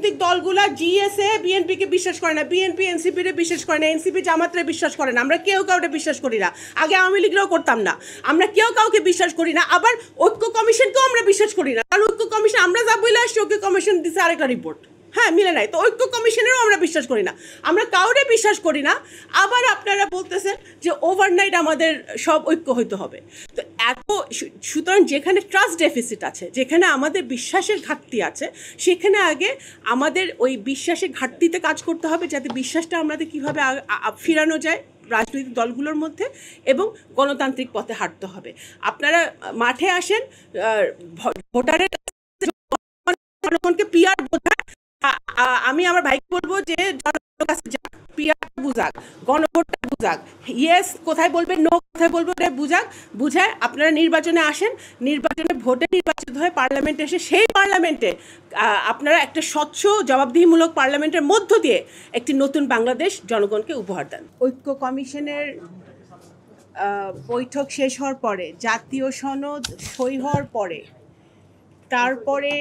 রাজনৈতিক দলগুলা জিএসএ বিএনপিকে বিশ্বাস করে না, বিএনপি এনসিপিরে বিশ্বাস করে না, এনসিপি জামাতরে বিশ্বাস করে না, আমরা কেউ কাউকে বিশ্বাস করি না। আগে আওয়ামী লীগরাও করতাম না। আমরা কেউ কাউকে বিশ্বাস করি না। আবার ঐক্য কমিশনকেও আমরা বিশ্বাস করি না, কারণ ঐক্য কমিশন আমরা যা বলে আসছি ঐক্য কমিশন দিচ্ছে আরেকটা রিপোর্ট, হ্যাঁ মিলে নাই। তো ঐক্য কমিশনেরও আমরা বিশ্বাস করি না, আমরা কাউরে বিশ্বাস করি না। আবার আপনারা বলতেছেন যে ওভারনাইট আমাদের সব ঐক্য হইতে হবে। তো এত সুতরাং যেখানে ট্রাস্ট ডেফিসিট আছে, যেখানে আমাদের বিশ্বাসের ঘাটতি আছে, সেখানে আগে আমাদের ওই বিশ্বাসের ঘাটতিতে কাজ করতে হবে, যাতে বিশ্বাসটা আমাদের কীভাবে ফিরানো যায় রাজনৈতিক দলগুলোর মধ্যে, এবং গণতান্ত্রিক পথে হাঁটতে হবে। আপনারা মাঠে আসেন, ভোটারের জনগণকে পিয়ার বোঝায়। আমি আমার ভাইকে বলবো যে জনগণের কাছে পিয়ার বুঝাক, গণভোটটা বুঝাক, ইয়েস কোথায় বলবে, নো কোথায় বলবে, ওটা বুঝায় আপনারা নির্বাচনে আসেন, নির্বাচনে ভোটে নির্বাচিত হয়ে পার্লামেন্টে এসে সেই পার্লামেন্টে আপনারা একটা স্বচ্ছ জবাবদিহিমূলক পার্লামেন্টের মধ্য দিয়ে একটি নতুন বাংলাদেশ জনগণকে উপহার দেন। ঐক্য কমিশনের বৈঠক শেষ হওয়ার পরে, জাতীয় সনদ সই হওয়ার পরে, তারপরে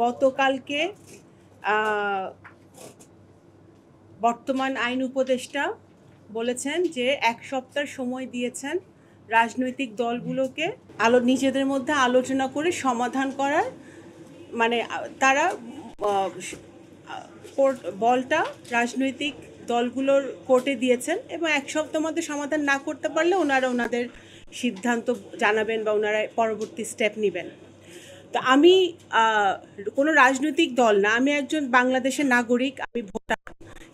গতকালকে বর্তমান আইন উপদেষ্টা বলেছেন যে 1 সপ্তাহ সময় দিয়েছেন রাজনৈতিক দলগুলোকে নিজেদের মধ্যে আলোচনা করে সমাধান করার, মানে তারা বলটা রাজনৈতিক দলগুলোর কোর্টে দিয়েছেন, এবং 1 সপ্তাহের মধ্যে সমাধান না করতে পারলে ওনারা ওনাদের সিদ্ধান্ত জানাবেন বা ওনারা পরবর্তী স্টেপ নেবেন। তো আমি কোনো রাজনৈতিক দল না, আমি একজন বাংলাদেশের নাগরিক, আমি ভোটার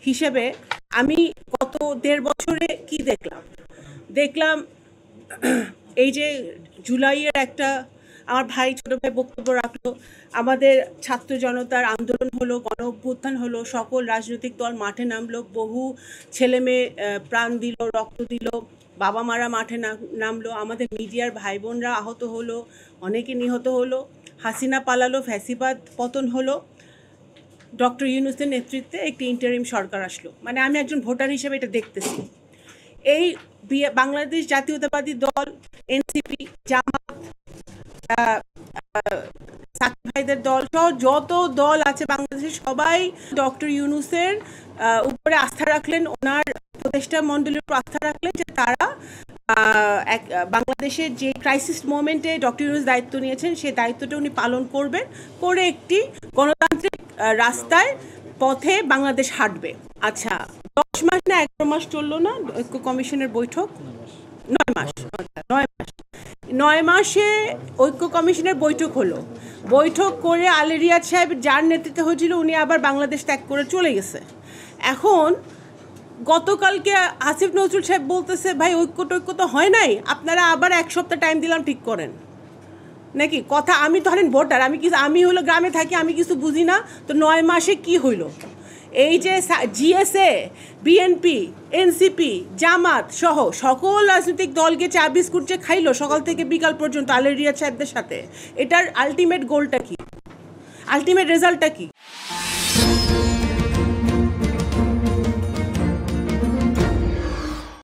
হিসেবে আমি গত 1.5 বছরে কি দেখলাম এই যে জুলাইয়ের একটা আমার ভাই ছোটো ভাই বক্তব্য রাখলো, আমাদের ছাত্র জনতার আন্দোলন হলো, গণ অভ্যুত্থান হলো, সকল রাজনৈতিক দল মাঠে নামলো, বহু ছেলে মেয়ে প্রাণ দিল, রক্ত দিল, বাবা মারা মাঠে নামলো, আমাদের মিডিয়ার ভাই বোনরা আহত হলো, অনেকে নিহত হলো, হাসিনা পালালো, ফ্যাসিবাদ পতন হলো, ডক্টর ইউনূসের নেতৃত্বে একটি ইন্টারিম সরকার আসলো। মানে আমি একজন ভোটার হিসেবে এটা দেখতেছি। এই বাংলাদেশ জাতীয়তাবাদী দল, এনসিপি, জামাত, সাকিব ভাইদের দল সহ যত দল আছে বাংলাদেশের, সবাই ডক্টর ইউনূসের উপরে আস্থা রাখলেন, ওনার উপদেষ্টা মণ্ডলীর উপর আস্থা রাখলেন যে তারা বাংলাদেশের যে ক্রাইসিস মোমেন্টে ডক্টর ইউনূস দায়িত্ব নিয়েছেন সেই দায়িত্বটা উনি পালন করবেন, করে একটি গণতান্ত্রিক রাস্তায় পথে বাংলাদেশ হাঁটবে। আচ্ছা, 10 মাস না 11 মাস চললো না ঐক্য কমিশনের বৈঠক? 9 মাস। 9 মাসে ঐক্য কমিশনের বৈঠক হলো। বৈঠক করে আলী রিয়াদ সাহেব যার নেতৃত্বে হয়েছিল উনি আবার বাংলাদেশ ত্যাগ করে চলে গেছে। এখন গতকালকে আসিফ নজরুল সাহেব বলতেছে ভাই ঐক্য তো হয় নাই, আপনারা আবার 1 সপ্তাহ টাইম দিলাম ঠিক করেন নাকি কথা। আমি ধরেন ভোটার, আমি হলো গ্রামে থাকি, আমি কিছু বুঝি না। তো 9 মাসে কি হইল? এই যে জিএসএ, বিএনপি, এনসিপি, জামাত সহ সকল রাজনৈতিক দলকে চা বিস্কুট যে খাইলো সকাল থেকে বিকাল পর্যন্ত আলী রিয়াদ সাহেবদের সাথে, এটার আলটিমেট গোলটা কি, আলটিমেট রেজাল্টটা কি?